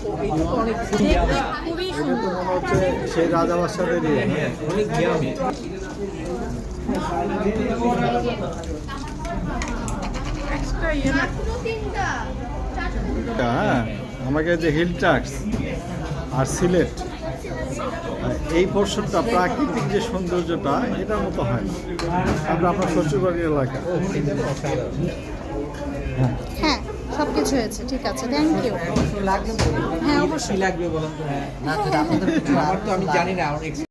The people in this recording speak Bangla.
খুবই এটা তো সুন্দর। মনে হচ্ছে সেই রাজাবাসাদেরই। অনেক ইয়ামি। এক্সট্রা ইয়ে না। হ্যাঁ, আমাকে যে হিল ট্রাক্স আর সিলেট, এই পোর্শনটা প্রাকৃতিক যে সৌন্দর্যটা এটার মতো হয় না। আমরা আপনার শ্বশুরবাড়ির এলাকা। হ্যাঁ, সব কিছু হয়েছে, ঠিক আছে, থ্যাংক ইউ। লাগবে, হ্যাঁ, অবশ্যই লাগবে বলেন তো। হ্যাঁ, আমার তো আমি জানি না।